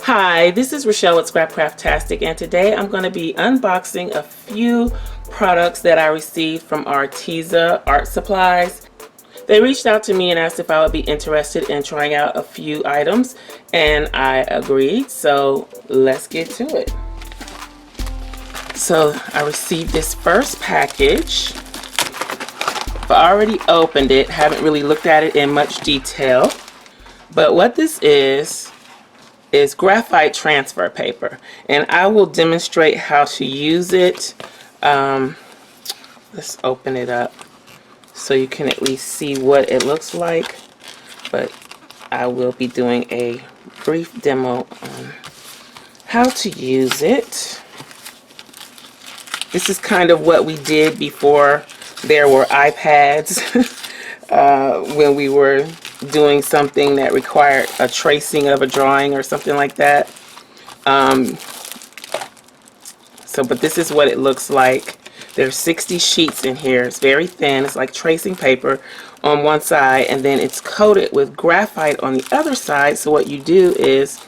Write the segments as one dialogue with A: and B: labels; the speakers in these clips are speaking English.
A: Hi, this is Rachelle with Scrapcraftastic, and today I'm going to be unboxing a few products that I received from Arteza Art Supplies. They reached out to me and asked if I would be interested in trying out a few items, and I agreed, so let's get to it. So I received this first package. I've already opened it, haven't really looked at it in much detail, but what this is graphite transfer paper, and I will demonstrate how to use it. Let's open it up so you can at least see what it looks like, but I will be doing a brief demo on how to use it. This is kind of what we did before there were iPads when we were doing something that required a tracing of a drawing or something like that. But this is what it looks like. There's 60 sheets in here. It's very thin. It's like tracing paper on one side, and then it's coated with graphite on the other side. So what you do is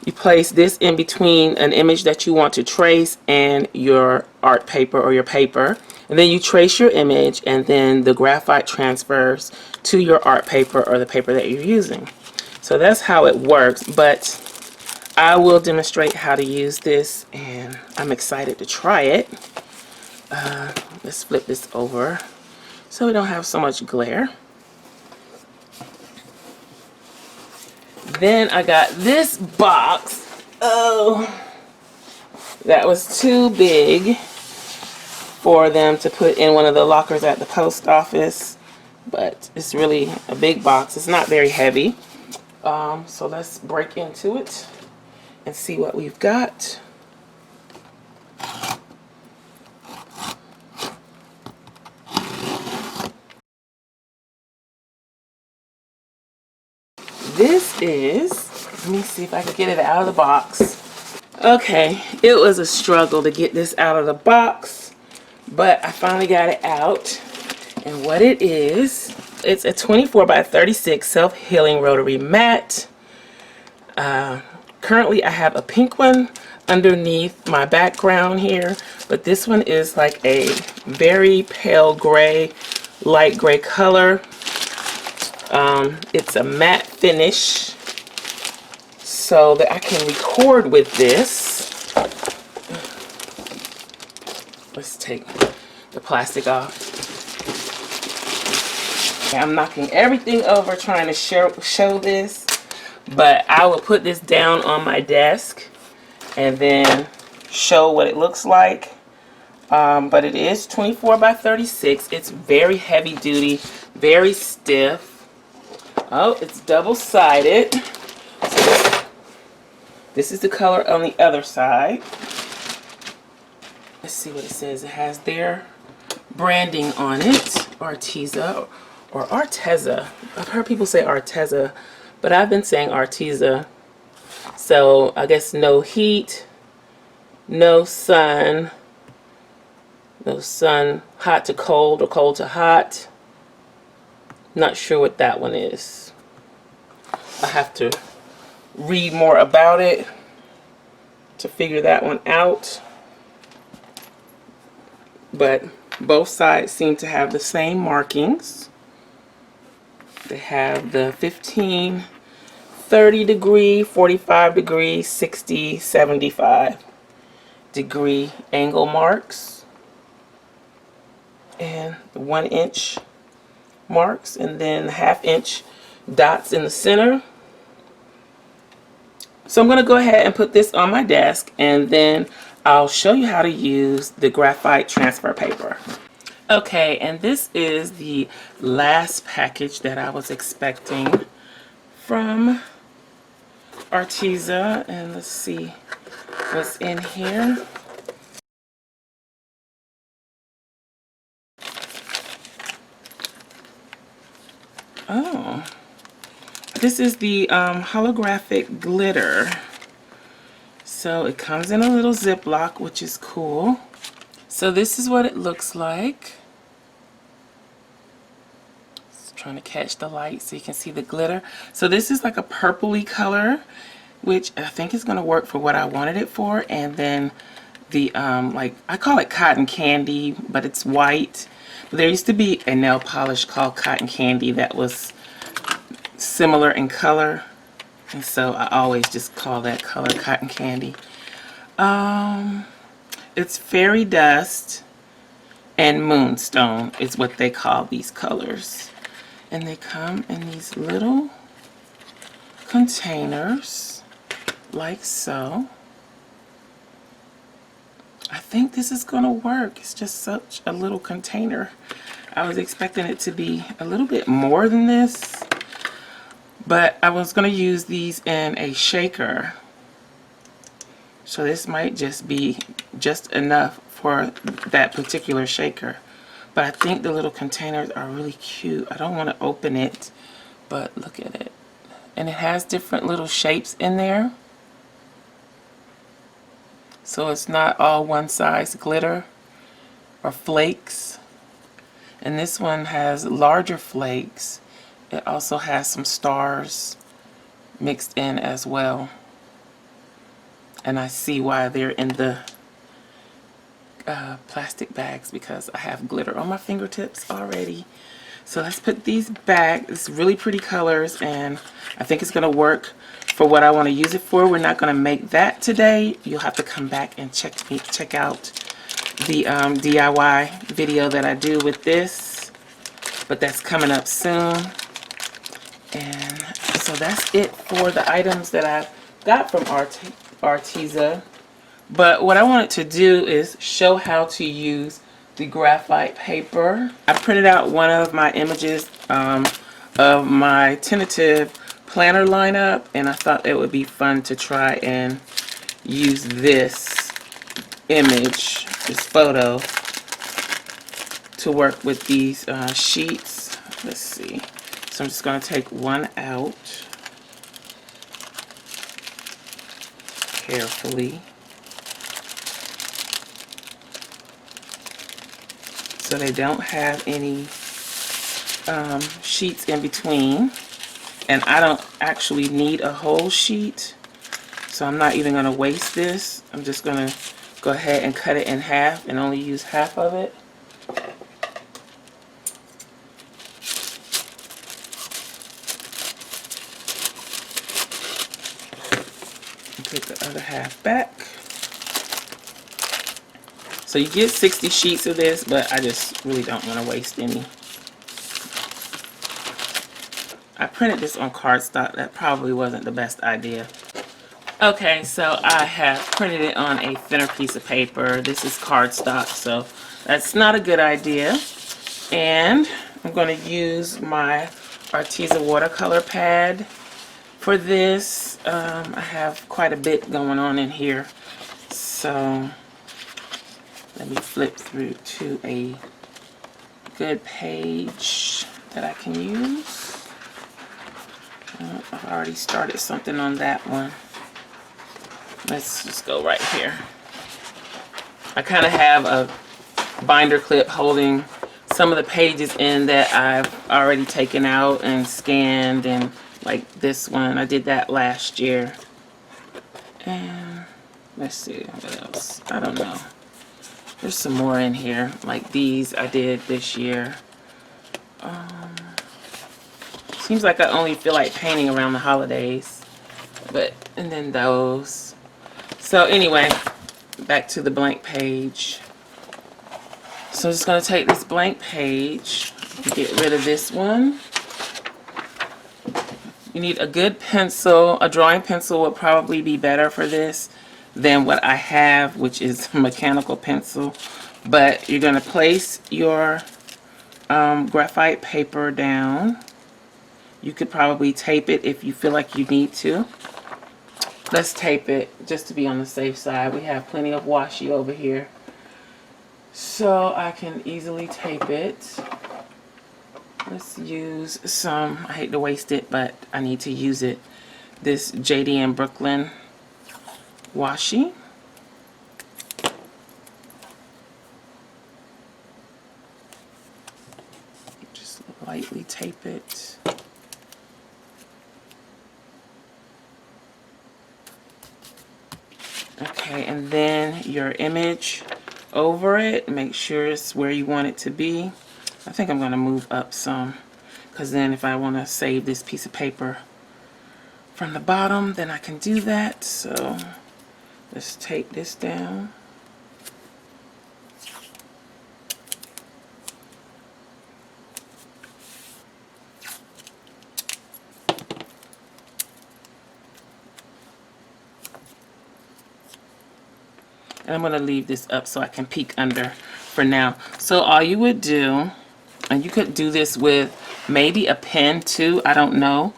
A: you place this in between an image that you want to trace and your art paper or your paper, and then you trace your image, and then the graphite transfers to your art paper or the paper that you're using. So that's how it works, but I will demonstrate how to use this, and I'm excited to try it. Let's flip this over so we don't have so much glare. Then I got this box. Oh, that was too big for them to put in one of the lockers at the post office, but it's really a big box. It's not very heavy. So let's break into it and see what we've got. This is, let me see if I can get it out of the box. Okay, it was a struggle to get this out of the box, but I finally got it out. And what it is, it's a 24 by 36 self-healing rotary mat. Currently I have a pink one underneath my background here, but this one is like a very pale gray, light gray color. It's a matte finish so that I can record with this. Let's take the plastic off. I'm knocking everything over trying to show this, but I will put this down on my desk and then show what it looks like. But it is 24 by 36. It's very heavy duty, very stiff. Oh, it's double-sided. So this is the color on the other side. Let's see what it says. It has their branding on it. Arteza or Arteza. I've heard people say Arteza, but I've been saying Arteza. So I guess no heat, no sun, hot to cold or cold to hot. Not sure what that one is. I have to read more about it to figure that one out. But both sides seem to have the same markings. They have the 15, 30 degree, 45 degree, 60, 75 degree angle marks, and the 1 inch marks, and then 1/2 inch dots in the center. So I'm going to go ahead and put this on my desk, and then I'll show you how to use the graphite transfer paper. Okay, and this is the last package that I was expecting from Arteza, and let's see what's in here. Oh, this is the holographic glitter. So it comes in a little Ziploc, which is cool. So this is what it looks like. Just trying to catch the light so you can see the glitter. So this is like a purpley color, which I think is going to work for what I wanted it for. And then the like, I call it cotton candy, but it's white. There used to be a nail polish called cotton candy that was similar in color, and so I always just call that color cotton candy. It's fairy dust and moonstone is what they call these colors, and they come in these little containers like so. I think this is gonna work. It's just such a little container. I was expecting it to be a little bit more than this, but I was gonna use these in a shaker, so this might just be just enough for that particular shaker. But I think the little containers are really cute. I don't want to open it, but look at it. And it has different little shapes in there, so it's not all one size glitter or flakes. And this one has larger flakes. It also has some stars mixed in as well. And I see why they're in the plastic bags, because I have glitter on my fingertips already. So let's put these back. It's really pretty colors, and I think it's going to work for what I want to use it for. We're not going to make that today. You'll have to come back and check out the DIY video that I do with this, but that's coming up soon. And so that's it for the items that I got from Arteza. But what I wanted to do is show how to use the graphite paper. I printed out one of my images of my tentative planner lineup, and I thought it would be fun to try and use this image, this photo, to work with these sheets. Let's see. So I'm just going to take one out carefully, so they don't have any sheets in between. And I don't actually need a whole sheet, so I'm not even going to waste this. I'm just going to go ahead and cut it in half and only use half of it. And take the other half back. So you get 60 sheets of this, but I just really don't want to waste any. I printed this on cardstock. That probably wasn't the best idea. Okay, so I have printed it on a thinner piece of paper. This is cardstock, so that's not a good idea. And I'm going to use my Arteza watercolor pad for this. I have quite a bit going on in here, so let me flip through to a good page that I can use. I've already started something on that one. Let's just go right here. I kind of have a binder clip holding some of the pages in that I've already taken out and scanned, and like this one, I did that last year. And let's see what else. I don't know. There's some more in here, like these I did this year. Seems like I only feel like painting around the holidays, and then those. So anyway, back to the blank page. So I'm just going to take this blank page and get rid of this one. You need a good pencil. A drawing pencil would probably be better for this than what I have, which is a mechanical pencil. But you're going to place your graphite paper down. You could probably tape it if you feel like you need to. Let's tape it just to be on the safe side. We have plenty of washi over here, so I can easily tape it. Let's use some, I hate to waste it, but I need to use it, this JD and Brooklyn washi. Just lightly tape it. Okay, and then your image over it. Make sure it's where you want it to be. I think I'm going to move up some, because then if I want to save this piece of paper from the bottom, then I can do that. So let's take this down. And I'm going to leave this up so I can peek under for now. So all you would do, and you could do this with maybe a pen too, I don't know,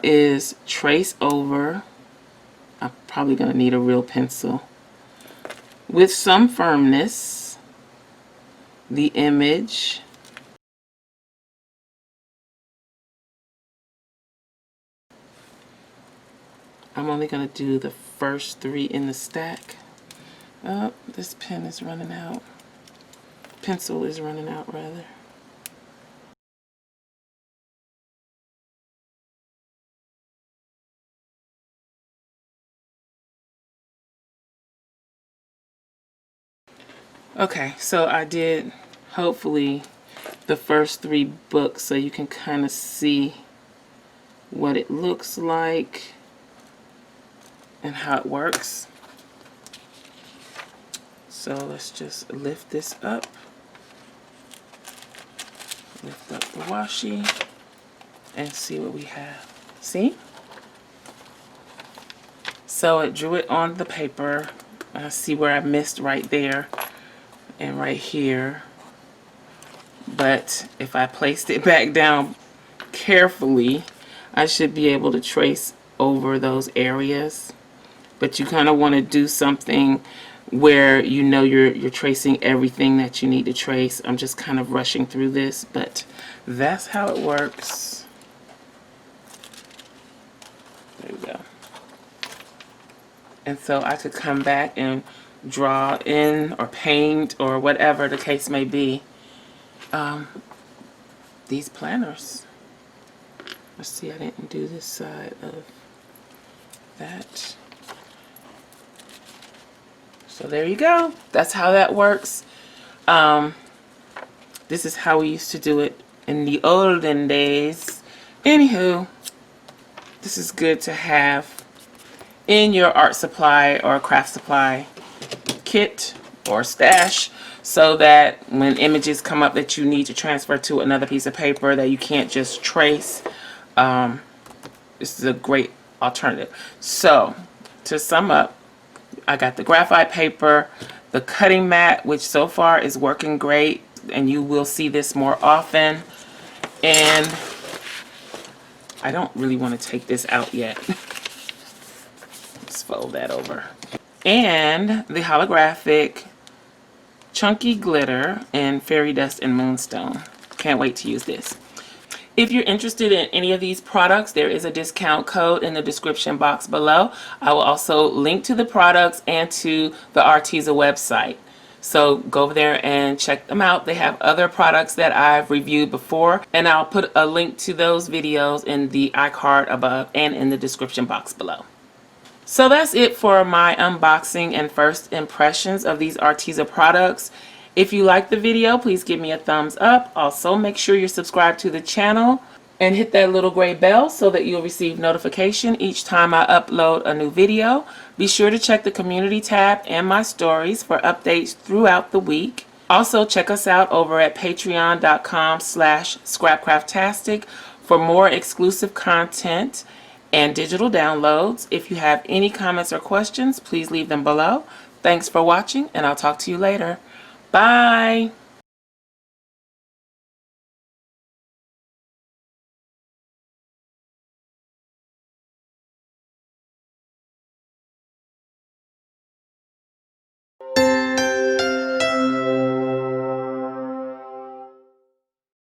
A: is trace over. I'm probably going to need a real pencil. With some firmness, the image. I'm only going to do the first 3 in the stack. Oh, this pen is running out. Pencil is running out, rather. Okay, so I did, hopefully, the first 3 books so you can kind of see what it looks like and how it works. So let's just lift this up. Lift up the washi and see what we have. See? So it drew it on the paper. I see where I missed right there and right here. But if I placed it back down carefully, I should be able to trace over those areas. But you kind of want to do something where you know you're tracing everything that you need to trace. I'm just kind of rushing through this, but that's how it works. There we go. And so I could come back and draw in or paint or whatever the case may be. These planners. Let's see, I didn't do this side of that. So there you go. That's how that works. This is how we used to do it in the olden days. Anywho, this is good to have in your art supply or craft supply kit or stash, so that when images come up that you need to transfer to another piece of paper that you can't just trace, this is a great alternative. So to sum up, I got the graphite paper, the cutting mat, which so far is working great, and you will see this more often. And I don't really want to take this out yet. Let's fold that over. And the holographic chunky glitter in fairy dust and moonstone. Can't wait to use this. If you're interested in any of these products, there is a discount code in the description box below. I will also link to the products and to the Arteza website. So go over there and check them out. They have other products that I've reviewed before, and I'll put a link to those videos in the iCard above and in the description box below. So that's it for my unboxing and first impressions of these Arteza products. If you like the video, please give me a thumbs up. Also, make sure you're subscribed to the channel and hit that little gray bell so that you'll receive notification each time I upload a new video. Be sure to check the community tab and my stories for updates throughout the week. Also, check us out over at patreon.com/Scrapcraftastic for more exclusive content and digital downloads. If you have any comments or questions, please leave them below. Thanks for watching, and I'll talk to you later. Bye.